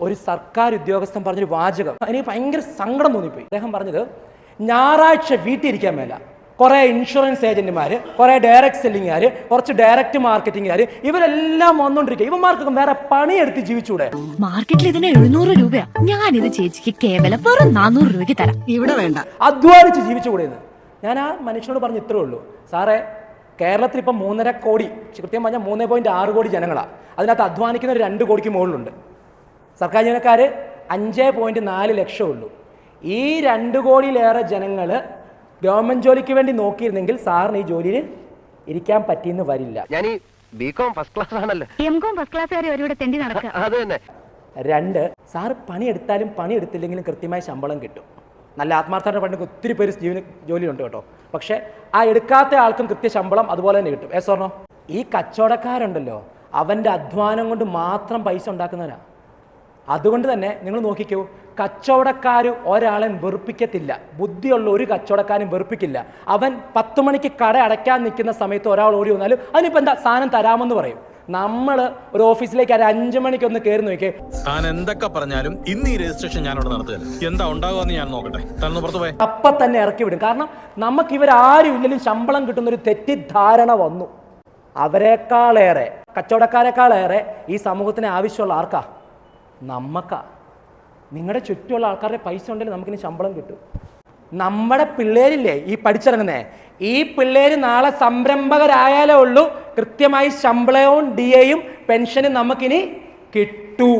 ഒരു സർക്കാർ ഉദ്യോഗസ്ഥൻ പറഞ്ഞൊരു വാചകം എനിക്ക് ഭയങ്കര സങ്കടം തോന്നിപ്പോയി. അദ്ദേഹം പറഞ്ഞത്, ഞായറാഴ്ച വീട്ടിൽ ഇരിക്കാൻ മേല. കുറേ ഇൻഷുറൻസ് ഏജന്റുമാർ, കുറേ ഡയറക്റ്റ് സെല്ലിങ്ങുകാർ, കുറച്ച് ഡയറക്റ്റ് മാർക്കറ്റിംഗുകാർ, ഇവരെല്ലാം വന്നോണ്ടിരിക്കുക. ഇവന്മാർക്കൊക്കെ വേറെ പണിയെടുത്ത് ജീവിച്ചൂടെ? മാർക്കറ്റിൽ ഇതിന് 700 രൂപയാ. ഞാനിത് ചേച്ചിക്ക് കേവലം വെറും 400 രൂപയ്ക്ക് തരാം. ഇവിടെ വേണ്ട, അധ്വാനിച്ച് ജീവിച്ചുകൂടെയെന്ന്. ഞാൻ ആ മനുഷ്യനോട് പറഞ്ഞ് ഇത്രേ ഉള്ളൂ, സാറേ കേരളത്തിൽ ഇപ്പം 3.5 കോടി, കൃത്യം പറഞ്ഞാൽ 3.6 കോടി ജനങ്ങളാണ്. അതിനകത്ത് അധ്വാനിക്കുന്ന ഒരു 2 കോടിക്ക് മുകളിലുണ്ട്. സർക്കാർ ജീവനക്കാർ 5.4 ലക്ഷം ഉള്ളൂ. ഈ 2 കോടിയിലേറെ ജനങ്ങൾ ഗവൺമെന്റ് ജോലിക്ക് വേണ്ടി നോക്കിയിരുന്നെങ്കിൽ സാറിന് ഈ ജോലിയിൽ ഇരിക്കാൻ പറ്റിയെന്ന് വരില്ല. ഞാൻ ഈ ബികോം ഫസ്റ്റ് ക്ലാസ് ആണല്ലോ. എംകോം ഫസ്റ്റ് ക്ലാസ്സുകാർ ഒരുവിടെ തെണ്ടി നടക്കുക. അത് തന്നെ. 2, സാറ് പണിയെടുത്താലും പണിയെടുത്തില്ലെങ്കിലും കൃത്യമായ ശമ്പളം കിട്ടും. നല്ല ആത്മാർത്ഥമായിട്ട് പണിക്ക് ഒത്തിരി പേര് ജോലിയുണ്ട് കേട്ടോ. പക്ഷേ ആ എടുക്കാത്ത ആൾക്കും കൃത്യ ശമ്പളം അതുപോലെ തന്നെ കിട്ടും. ഏസോർണോ? ഈ കച്ചവടക്കാരുണ്ടല്ലോ, അവൻ്റെ അധ്വാനം കൊണ്ട് മാത്രം പൈസ ഉണ്ടാക്കുന്നവനാ. അതുകൊണ്ട് തന്നെ നിങ്ങൾ നോക്കിക്കോ, കച്ചവടക്കാർ ഒരാളെ വെറുപ്പിക്കത്തില്ല. ബുദ്ധിയുള്ള ഒരു കച്ചവടക്കാരും വെറുപ്പിക്കില്ല. അവൻ 10 മണിക്ക് കട അടയ്ക്കാൻ നിൽക്കുന്ന സമയത്ത് ഒരാൾ ഓടി വന്നാലും അതിനിപ്പോൾ എന്താ സാധനം തരാമെന്ന് പറയും. നമ്മൾ ഒരു ഓഫീസിലേക്ക് 5 മണിക്ക് ഒന്ന് കയറി നോക്കിയേ, താൻ എന്തൊക്കെ പറഞ്ഞാലും ഇന്ന് ഈ രജിസ്ട്രേഷൻ ഞാനവിടെ നടത്തുകയല്ല. എന്താ ഉണ്ടാകുമെന്ന് ഞാൻ നോക്കട്ടെ. താനൊന്ന് പുറത്തു പോയി അപ്പം തന്നെ ഇറക്കി വിടും. കാരണം നമുക്ക് ഇവരാരും ഇല്ലെങ്കിലും ശമ്പളം കിട്ടുന്നൊരു തെറ്റിദ്ധാരണ വന്നു. അവരെക്കാളേറെ, കച്ചവടക്കാരെക്കാളേറെ ഈ സമൂഹത്തിന് ആവശ്യമുള്ള ആർക്കാ? നമ്മക്കാ. നിങ്ങളുടെ ചുറ്റുമുള്ള ആൾക്കാരുടെ പൈസ ഉണ്ടെങ്കിൽ നമുക്കിനി ശമ്പളം കിട്ടും. നമ്മുടെ പിള്ളേരില്ലേ ഈ പഠിച്ചിറങ്ങുന്നേ, ഈ പിള്ളേര് നാളെ സംരംഭകരായാലേ ഉള്ളൂ കൃത്യമായി ശമ്പളവും DAയും പെൻഷനും നമുക്കിനി കിട്ടൂ.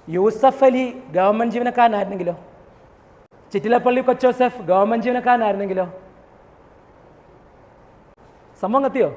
യൂസഫ് അലി ഗവൺമെന്റ് ജീവനക്കാരനായിരുന്നെങ്കിലോ? ചിറ്റിലപ്പള്ളി കൊച്ചോസഫ് ഗവൺമെന്റ് ജീവനക്കാരനായിരുന്നെങ്കിലോ? സംഭവം കത്തിയോ?